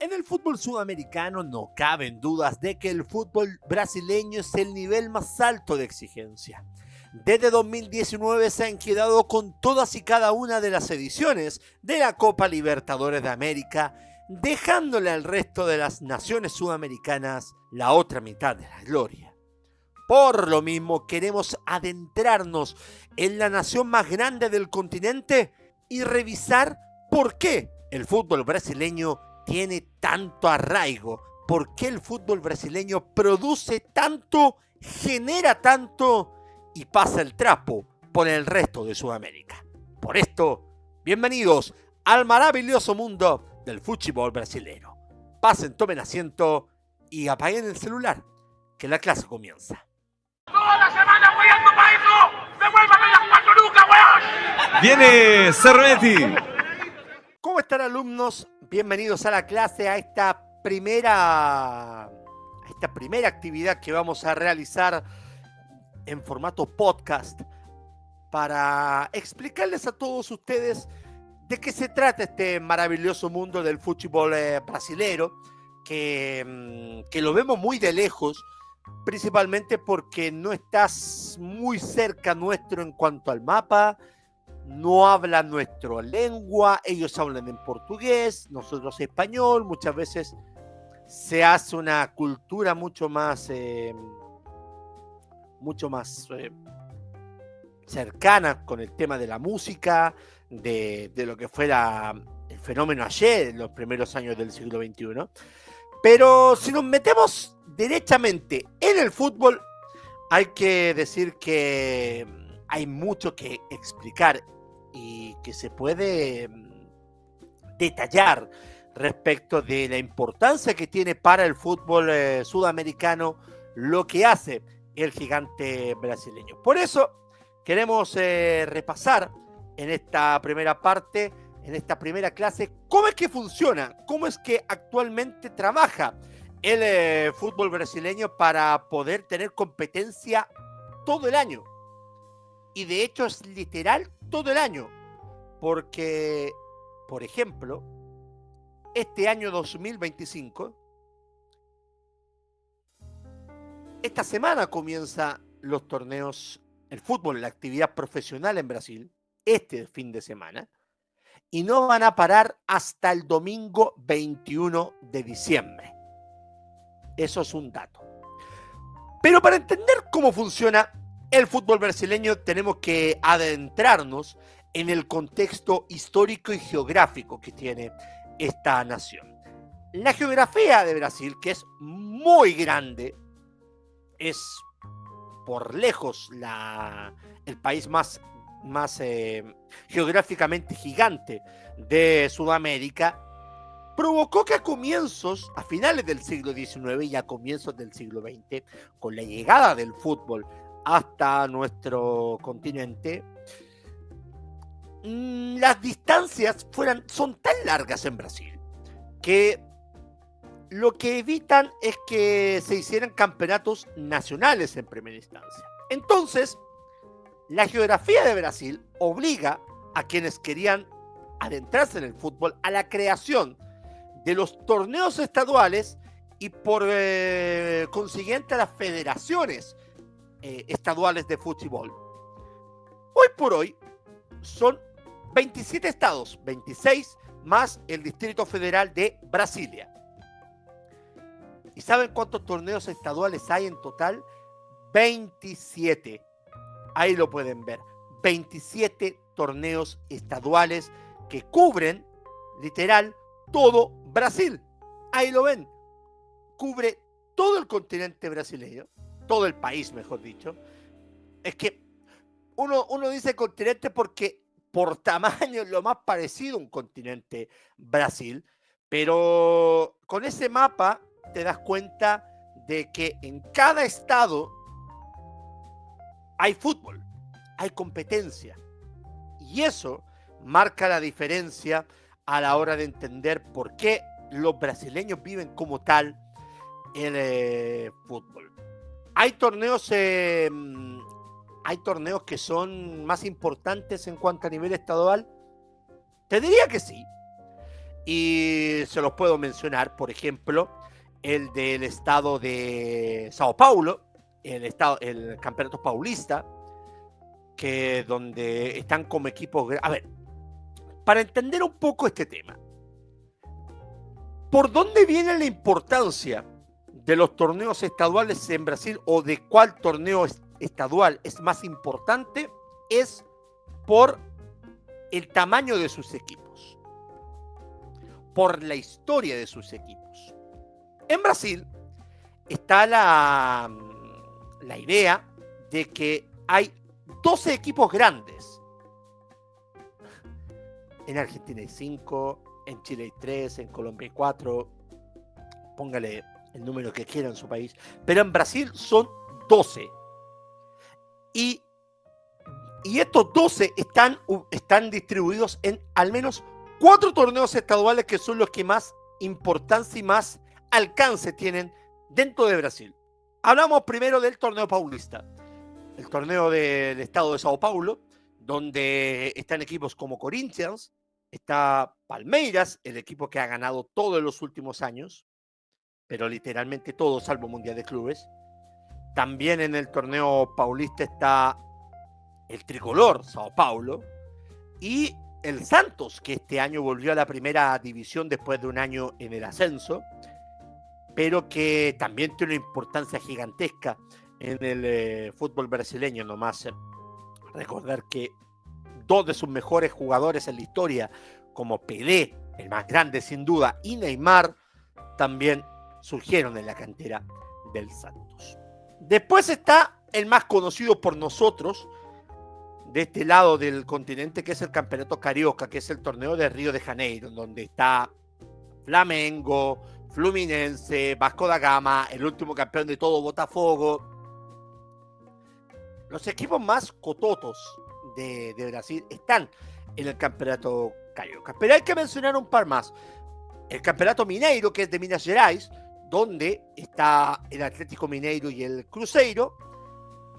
En el fútbol sudamericano no caben dudas de que el fútbol brasileño es el nivel más alto de exigencia. Desde 2019 se han quedado con todas y cada una de las ediciones de la Copa Libertadores de América, dejándole al resto de las naciones sudamericanas la otra mitad de la gloria. Por lo mismo, queremos adentrarnos en la nación más grande del continente y revisar por qué el fútbol brasileño tiene tanto arraigo, por qué el fútbol brasileño produce tanto, genera tanto y pasa el trapo por el resto de Sudamérica. Por esto, bienvenidos al maravilloso mundo del fútbol brasileño. Pasen, tomen asiento y apaguen el celular, que la clase comienza. Toda la semana apoyando para eso. Devuélvame las 4 lucas, weón. Viene Cermetti. ¿Cómo están, alumnos? Bienvenidos a la clase, a esta primera actividad que vamos a realizar en formato podcast para explicarles a todos ustedes de qué se trata este maravilloso mundo del fútbol brasilero, que lo vemos muy de lejos, principalmente porque no estás muy cerca nuestro en cuanto al mapa, no hablan nuestra lengua, ellos hablan en portugués, nosotros español, muchas veces se hace una cultura mucho más cercana con el tema de la música, de lo que fuera el fenómeno ayer en los primeros años del siglo XXI. Pero si nos metemos derechamente en el fútbol, hay que decir que hay mucho que explicar y que se puede detallar respecto de la importancia que tiene para el fútbol sudamericano lo que hace el gigante brasileño. Por eso queremos repasar en esta primera parte, en esta primera clase, cómo es que funciona, cómo es que actualmente trabaja el fútbol brasileño para poder tener competencia todo el año. Y de hecho es literal todo el año, porque, por ejemplo, este año 2025, esta semana comienza los torneos, el fútbol, la actividad profesional en Brasil, este fin de semana, y no van a parar hasta el domingo 21 de diciembre. Eso es un dato. Pero para entender cómo funciona el fútbol brasileño tenemos que adentrarnos en el contexto histórico y geográfico que tiene esta nación. La geografía de Brasil, que es muy grande, es por lejos el país más geográficamente gigante de Sudamérica, provocó que a finales del siglo XIX y a comienzos del siglo XX, con la llegada del fútbol hasta nuestro continente, las distancias son tan largas en Brasil que lo que evitan es que se hicieran campeonatos nacionales en primera instancia. Entonces, la geografía de Brasil obliga a quienes querían adentrarse en el fútbol a la creación de los torneos estaduales y por consiguiente a las federaciones estaduales de fútbol. Hoy por hoy son 27 estados, 26 más el Distrito Federal de Brasilia. ¿Y saben cuántos torneos estaduales hay en total? 27. Ahí lo pueden ver. 27 torneos estaduales que cubren, literal, todo Brasil. Ahí lo ven. Cubre todo el continente brasileño, todo el país, mejor dicho. Es que uno dice continente porque por tamaño es lo más parecido a un continente Brasil, pero con ese mapa te das cuenta de que en cada estado hay fútbol, hay competencia, y eso marca la diferencia a la hora de entender por qué los brasileños viven como tal el fútbol. Hay torneos que son más importantes en cuanto a nivel estadual. Te diría que sí. Y se los puedo mencionar, por ejemplo, el del estado de Sao Paulo, el campeonato paulista, que donde están como equipos. A ver, para entender un poco este tema, ¿por dónde viene la importancia de los torneos estaduales en Brasil o de cuál torneo estadual es más importante? Es por el tamaño de sus equipos, por la historia de sus equipos. En Brasil está la idea de que hay 12 equipos grandes. En Argentina hay 5, en Chile hay 3, en Colombia hay 4. Póngale el número que quiera en su país. Pero en Brasil son 12. Y estos 12 están distribuidos en al menos 4 torneos estaduales que son los que más importancia y más alcance tienen dentro de Brasil. Hablamos primero del torneo paulista, el torneo del estado de Sao Paulo, donde están equipos como Corinthians, está Palmeiras, el equipo que ha ganado todo en los últimos años, pero literalmente todo salvo Mundial de Clubes. También en el torneo paulista está el tricolor Sao Paulo y el Santos, que este año volvió a la primera división después de un año en el ascenso, pero que también tiene una importancia gigantesca en el fútbol brasileño. Nomás recordar que 2 de sus mejores jugadores en la historia, como Pelé, el más grande sin duda, y Neymar, también surgieron en la cantera del Santos. Después está el más conocido por nosotros, de este lado del continente, que es el Campeonato Carioca, que es el torneo de Río de Janeiro, donde está Flamengo, Fluminense, Vasco da Gama, el último campeón de todo, Botafogo. Los equipos más cototos de Brasil están en el Campeonato Carioca. Pero hay que mencionar un par más. El Campeonato Mineiro, que es de Minas Gerais, donde está el Atlético Mineiro y el Cruzeiro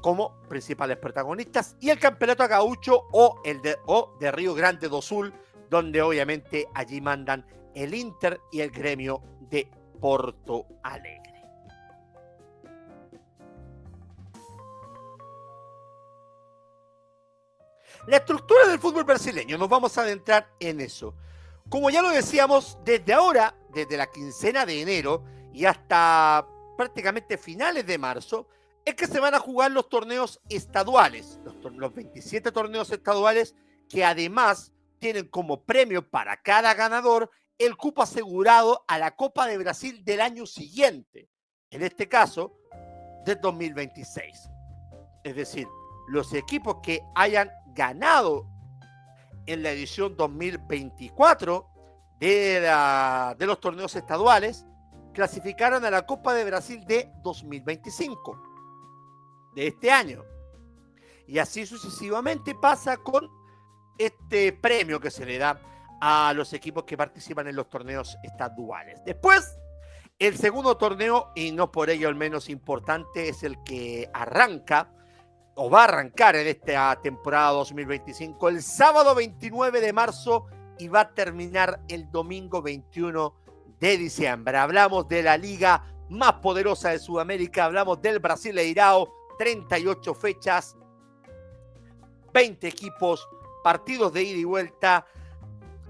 como principales protagonistas, y el Campeonato Gaúcho o de Río Grande do Sul, donde obviamente allí mandan el Inter y el Gremio de Porto Alegre. La estructura del fútbol brasileño, nos vamos a adentrar en eso. Como ya lo decíamos, desde ahora, desde la quincena de enero y hasta prácticamente finales de marzo, es que se van a jugar los torneos estaduales, los 27 torneos estaduales, que además tienen como premio para cada ganador el cupo asegurado a la Copa de Brasil del año siguiente, en este caso, del 2026. Es decir, los equipos que hayan ganado en la edición 2024 de los torneos estaduales clasificaron a la Copa de Brasil de 2025. De este año. Y así sucesivamente pasa con este premio que se le da a los equipos que participan en los torneos estaduales. Después, el segundo torneo, y no por ello el menos importante, es el que arranca o va a arrancar en esta temporada 2025 el sábado 29 de marzo y va a terminar el domingo 21 de diciembre. Hablamos de la liga más poderosa de Sudamérica, hablamos del Brasileirao. 38 fechas, 20 equipos, partidos de ida y vuelta,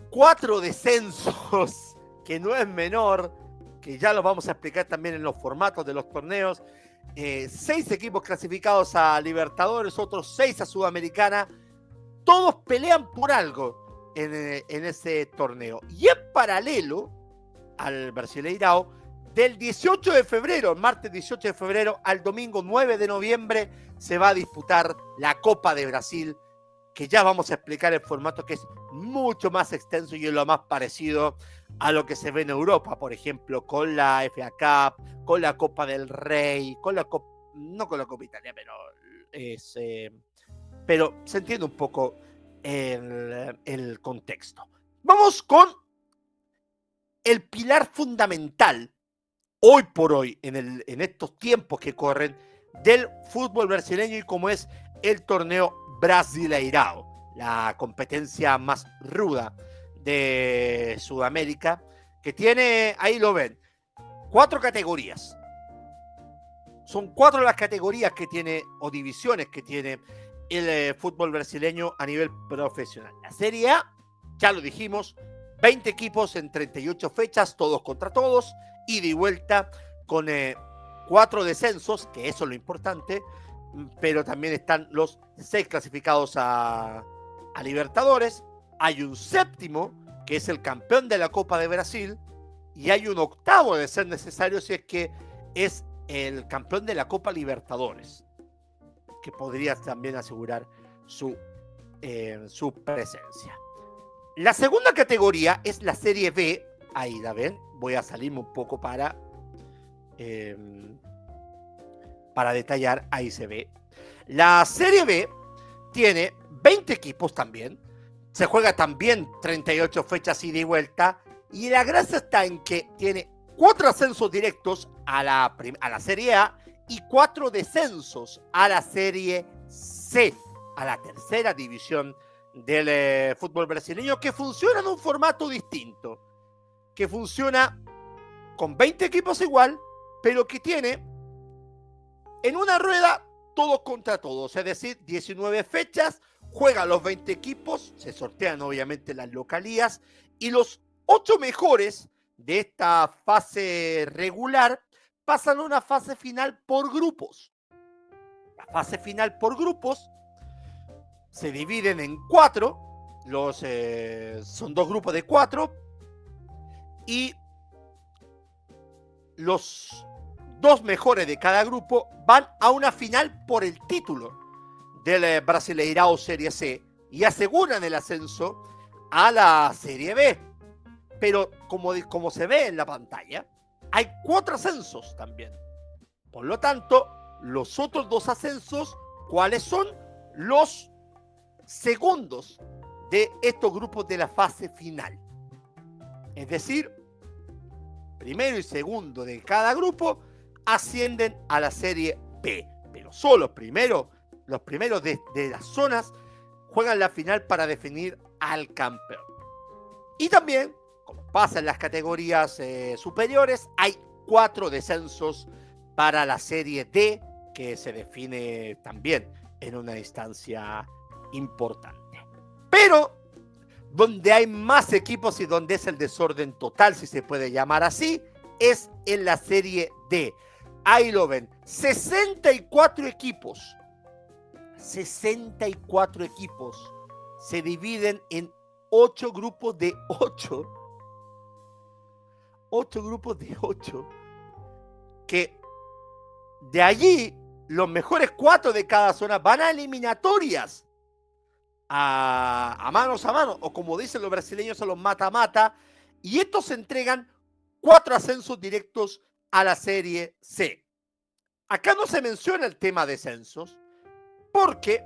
4 descensos, que no es menor, que ya lo vamos a explicar también en los formatos de los torneos, 6 equipos clasificados a Libertadores, otros 6 a Sudamericana, todos pelean por algo en ese torneo. Y en paralelo al Brasileirao, del 18 de febrero, el martes 18 de febrero, al domingo 9 de noviembre, se va a disputar la Copa de Brasil, que ya vamos a explicar el formato, que es mucho más extenso y es lo más parecido a lo que se ve en Europa, por ejemplo, con la FA Cup, con la Copa del Rey, con la Copa, no con la Copa Italia, pero se entiende un poco el contexto. Vamos con el pilar fundamental hoy por hoy, en estos tiempos que corren, del fútbol brasileño, y como es el torneo Brasileirao, la competencia más ruda de Sudamérica, que tiene, ahí lo ven, 4 categorías. Son 4 las categorías que tiene, o divisiones que tiene el fútbol brasileño a nivel profesional. La Serie A, ya lo dijimos, 20 equipos en 38 fechas, todos contra todos, ida y vuelta, con 4 descensos, que eso es lo importante, pero también están los 6 clasificados a Libertadores. Hay un séptimo, que es el campeón de la Copa de Brasil, y hay un octavo de ser necesario si es que es el campeón de la Copa Libertadores, que podría también asegurar su presencia. La segunda categoría es la Serie B. Ahí la ven, voy a salirme un poco para detallar. Ahí se ve. La Serie B tiene 20 equipos también. Se juega también 38 fechas ida y vuelta. Y la gracia está en que tiene 4 ascensos directos a la Serie A y 4 descensos a la Serie C, a la tercera división del fútbol brasileño, que funciona en un formato distinto, que funciona con 20 equipos igual, pero que tiene en una rueda todos contra todos, es decir, 19 fechas, juegan los 20 equipos, se sortean obviamente las localías, y los 8 mejores de esta fase regular pasan a una fase final por grupos. La fase final por grupos se dividen en 4, son 2 grupos de 4, y los 2 mejores de cada grupo van a una final por el título del Brasileirão Serie C y aseguran el ascenso a la Serie B. Pero como se ve en la pantalla, hay 4 ascensos también. Por lo tanto, los otros 2 ascensos, ¿cuáles son? Los segundos de estos grupos de la fase final. Es decir, primero y segundo de cada grupo ascienden a la Serie B. Pero solo los primeros de las zonas juegan la final para definir al campeón. Y también, como pasa en las categorías superiores, hay 4 descensos para la Serie D, que se define también en una instancia importante. Pero donde hay más equipos y donde es el desorden total, si se puede llamar así, es en la Serie D. Ahí lo ven, 64 equipos. 64 equipos se dividen en 8 grupos de 8. 8 grupos de 8. Que de allí los mejores 4 de cada zona van a eliminatorias. A manos a mano, o como dicen los brasileños, a los mata-mata. Y estos se entregan 4 ascensos directos a la Serie C. Acá no se menciona el tema descensos, porque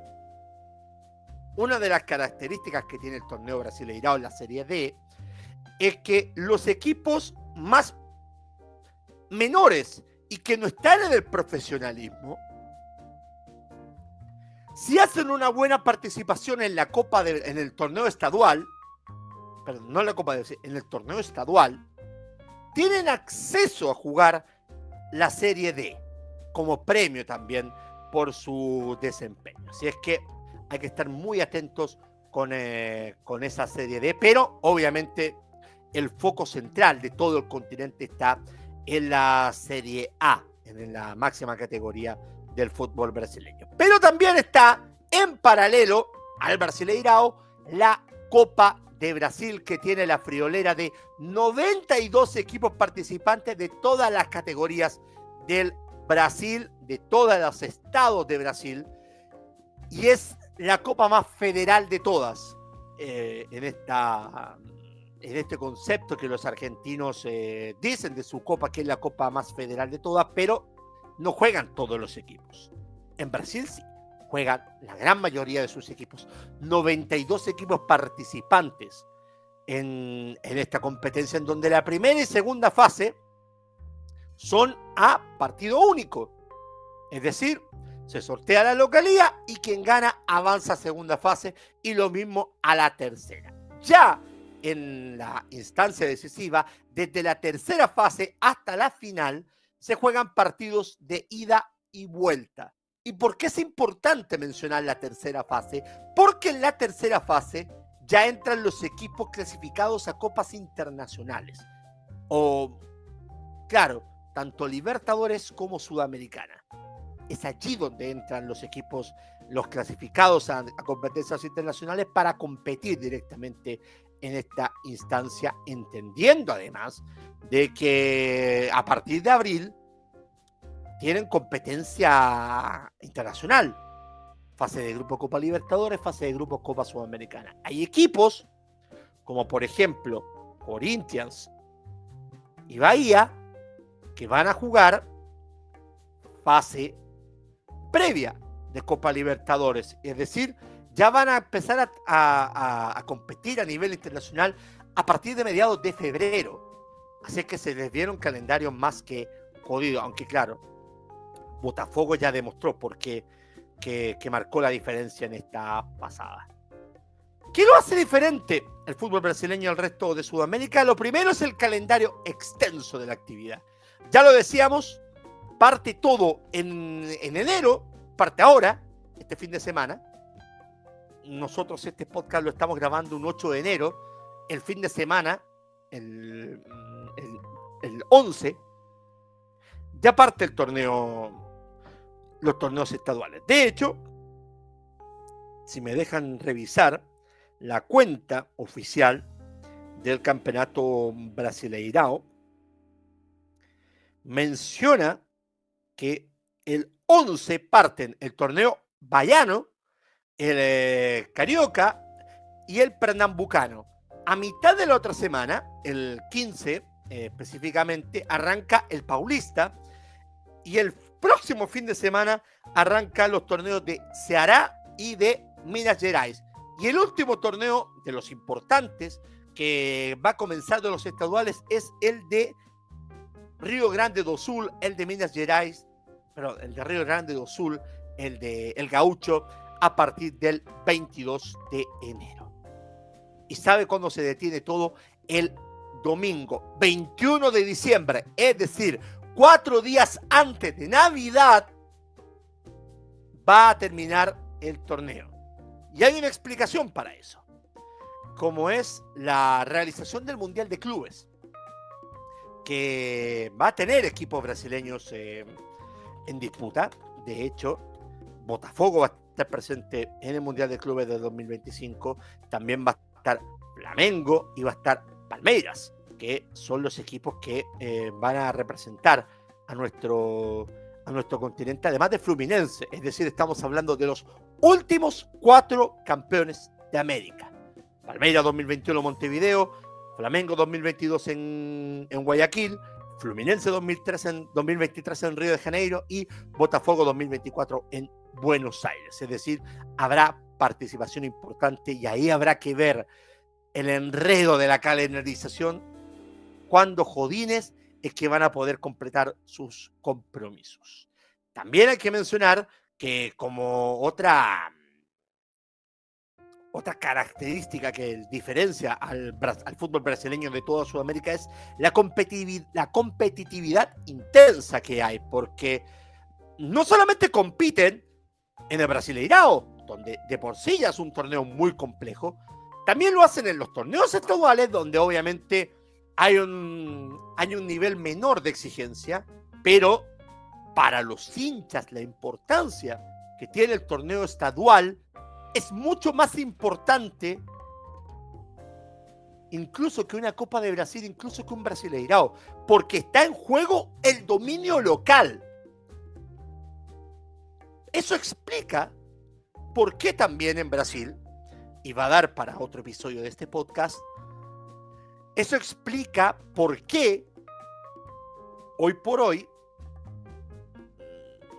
una de las características que tiene el torneo Brasileirão en la Serie D es que los equipos más menores y que no están en el profesionalismo, si hacen una buena participación en la en el torneo estadual, perdón, no en la Copa en el torneo estadual, tienen acceso a jugar la Serie D como premio también por su desempeño. Así es que hay que estar muy atentos con esa Serie D, pero obviamente el foco central de todo el continente está en la Serie A, en la máxima categoría del fútbol brasileño. Pero también está en paralelo al Brasileirão la Copa de Brasil, que tiene la friolera de 92 equipos participantes de todas las categorías del Brasil, de todos los estados de Brasil, y es la copa más federal de todas en este concepto que los argentinos dicen de su copa, que es la copa más federal de todas, pero no juegan todos los equipos. En Brasil sí, juegan la gran mayoría de sus equipos. 92 equipos participantes en esta competencia, en donde la primera y segunda fase son a partido único. Es decir, se sortea la localía y quien gana avanza a segunda fase, y lo mismo a la tercera. Ya en la instancia decisiva, desde la tercera fase hasta la final, se juegan partidos de ida y vuelta. ¿Y por qué es importante mencionar la tercera fase? Porque en la tercera fase ya entran los equipos clasificados a copas internacionales. O, claro, tanto Libertadores como Sudamericana. Es allí donde entran los equipos, los clasificados a competencias internacionales para competir directamente en esta instancia, entendiendo además de que a partir de abril tienen competencia internacional. Fase de grupo Copa Libertadores, fase de grupo Copa Sudamericana. Hay equipos como por ejemplo Corinthians y Bahía que van a jugar fase previa de Copa Libertadores, es decir, ya van a empezar a competir a nivel internacional a partir de mediados de febrero. Así que se les dieron calendarios más que jodidos, aunque claro, Botafogo ya demostró por qué que marcó la diferencia en esta pasada. ¿Qué lo hace diferente el fútbol brasileño al resto de Sudamérica? Lo primero es el calendario extenso de la actividad. Ya lo decíamos, parte todo en enero, parte ahora, este fin de semana. Nosotros este podcast lo estamos grabando un 8 de enero. El fin de semana, el 11, ya parte el torneo, los torneos estaduales. De hecho, si me dejan revisar, la cuenta oficial del campeonato Brasileirao menciona que el 11 parten el torneo baiano, el carioca y el pernambucano. A mitad de la otra semana, el 15 específicamente, arranca el paulista y el próximo fin de semana arrancan los torneos de Ceará y de Minas Gerais. Y el último torneo de los importantes que va a comenzar de los estaduales es el de Río Grande do Sul, el de Minas Gerais, perdón, el de Río Grande do Sul, el de El Gaucho, a partir del 22 de enero. ¿Y sabe cuándo se detiene todo? El domingo 21 de diciembre, es decir, 4 días antes de Navidad, va a terminar el torneo. Y hay una explicación para eso, como es la realización del Mundial de Clubes, que va a tener equipos brasileños en disputa. De hecho, Botafogo va a estar presente en el Mundial de Clubes de 2025, también va a estar Flamengo y va a estar Palmeiras, que son los equipos que van a representar a nuestro continente, además de Fluminense. Es decir, estamos hablando de los últimos 4 campeones de América. Palmeiras 2021 Montevideo, Flamengo 2022 en Guayaquil, Fluminense 2023 en Río de Janeiro y Botafogo 2024 en Buenos Aires. Es decir, habrá participación importante y ahí habrá que ver el enredo de la calendarización, cuando jodines es que van a poder completar sus compromisos. También hay que mencionar que como otra característica que diferencia al fútbol brasileño de toda Sudamérica es la competitividad intensa que hay, porque no solamente compiten en el Brasileirao, donde de por sí ya es un torneo muy complejo, también lo hacen en los torneos estaduales, donde obviamente hay un nivel menor de exigencia, pero para los hinchas la importancia que tiene el torneo estadual es mucho más importante incluso que una Copa de Brasil, incluso que un Brasileirao, porque está en juego el dominio local. Eso explica por qué también en Brasil, y va a dar para otro episodio de este podcast, eso explica por qué hoy por hoy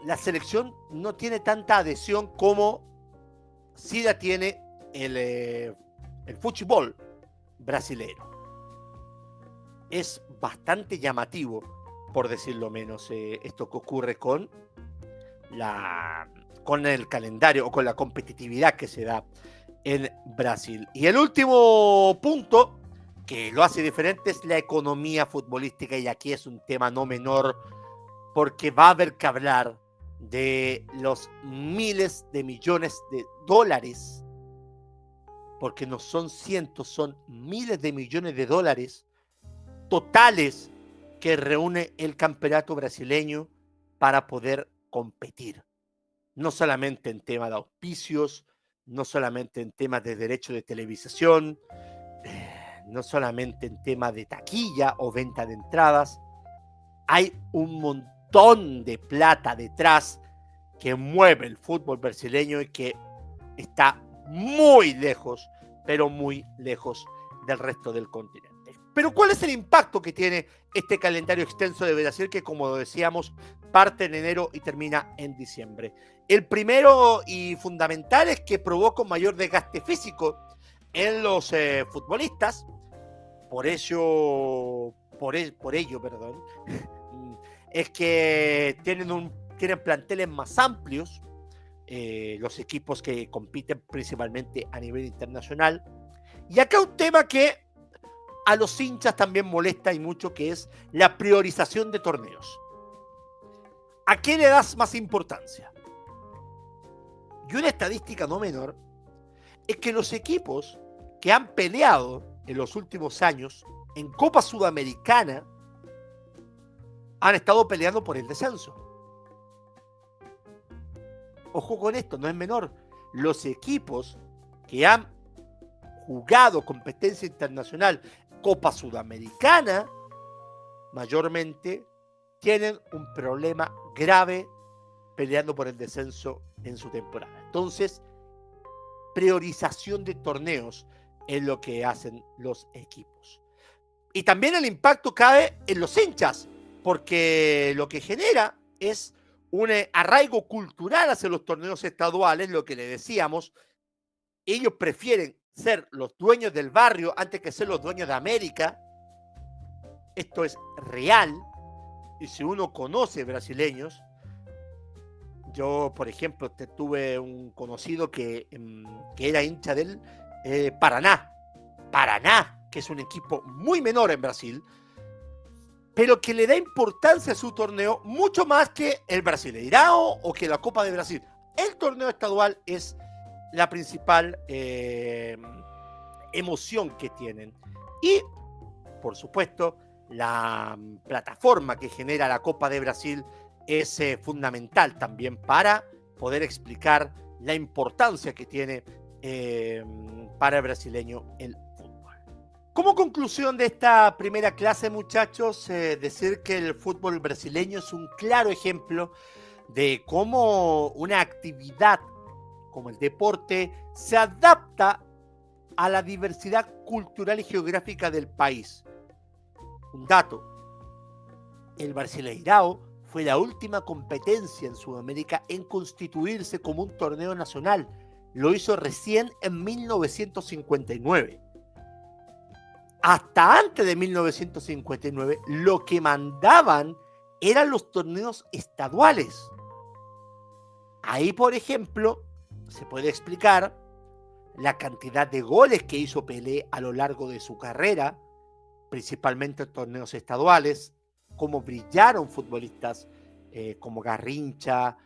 la selección no tiene tanta adhesión como sí la tiene el fútbol brasilero. Es bastante llamativo, por decirlo menos, esto que ocurre con el calendario o con la competitividad que se da en Brasil. Y el último punto que lo hace diferente es la economía futbolística, y aquí es un tema no menor, porque va a haber que hablar de los miles de millones de dólares, porque no son cientos, son miles de millones de dólares totales que reúne el campeonato brasileño para poder competir. No solamente en temas de auspicios, no solamente en temas de derecho de televisación, no solamente en temas de taquilla o venta de entradas. Hay un montón de plata detrás que mueve el fútbol brasileño y que está muy lejos, pero muy lejos del resto del continente. Pero ¿cuál es el impacto que tiene este calendario extenso de Brasil que, como decíamos, parte en enero y termina en diciembre? El primero y fundamental es que provoca un mayor desgaste físico en los futbolistas. Por ello, es que tienen planteles más amplios, los equipos que compiten principalmente a nivel internacional. Y acá un tema que a los hinchas también molesta y mucho, que es la priorización de torneos. ¿A qué le das más importancia? Y una estadística no menor es que los equipos que han peleado en los últimos años en Copa Sudamericana han estado peleando por el descenso. Ojo con esto, no es menor. Los equipos que han jugado competencia internacional, Copa Sudamericana, mayormente tienen un problema grave peleando por el descenso en su temporada. Entonces, priorización de torneos es lo que hacen los equipos. Y también el impacto cae en los hinchas, porque lo que genera es un arraigo cultural hacia los torneos estaduales, lo que le decíamos. Ellos prefieren ser los dueños del barrio antes que ser los dueños de América. Esto es real, y si uno conoce brasileños, yo, por ejemplo, tuve un conocido que era hincha del Paraná, que es un equipo muy menor en Brasil, pero que le da importancia a su torneo mucho más que el Brasileirão o que la Copa de Brasil. El torneo estadual es la principal emoción que tienen. Y, por supuesto, la plataforma que genera la Copa de Brasil es fundamental también para poder explicar la importancia que tiene para el brasileño el fútbol. Como conclusión de esta primera clase, muchachos, decir que el fútbol brasileño es un claro ejemplo de cómo una actividad como el deporte se adapta a la diversidad cultural y geográfica del país. Un dato: el Brasileirão fue la última competencia en Sudamérica en constituirse como un torneo nacional. Lo hizo recién en 1959. Hasta antes de 1959, lo que mandaban eran los torneos estaduales. Ahí, por ejemplo, se puede explicar la cantidad de goles que hizo Pelé a lo largo de su carrera, principalmente en torneos estaduales, cómo brillaron futbolistas como Garrincha,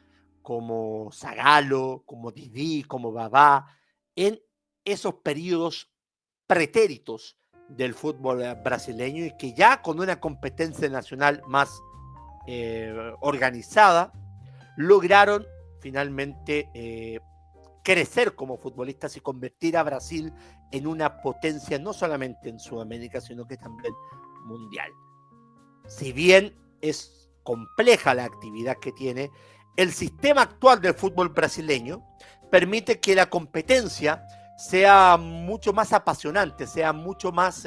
como Zagallo, como Didi, como Babá, en esos periodos pretéritos del fútbol brasileño, y que ya con una competencia nacional más organizada, lograron finalmente crecer como futbolistas y convertir a Brasil en una potencia no solamente en Sudamérica, sino que también mundial. Si bien es compleja la actividad que tiene, el sistema actual del fútbol brasileño permite que la competencia sea mucho más apasionante, sea mucho más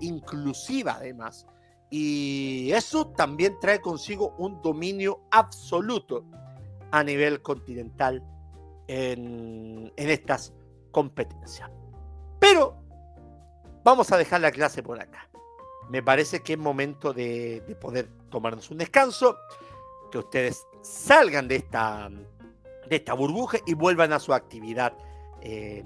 inclusiva además. Y eso también trae consigo un dominio absoluto a nivel continental en estas competencias. Pero vamos a dejar la clase por acá. Me parece que es momento de poder tomarnos un descanso, que ustedes salgan de esta burbuja y vuelvan a su actividad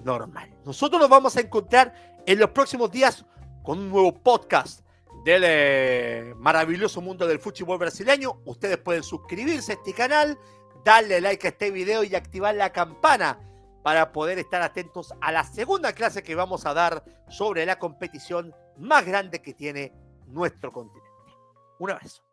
normal. Nosotros nos vamos a encontrar en los próximos días con un nuevo podcast del maravilloso mundo del fútbol brasileño. Ustedes pueden suscribirse a este canal, darle like a este video y activar la campana para poder estar atentos a la segunda clase que vamos a dar sobre la competición más grande que tiene nuestro continente. Un abrazo.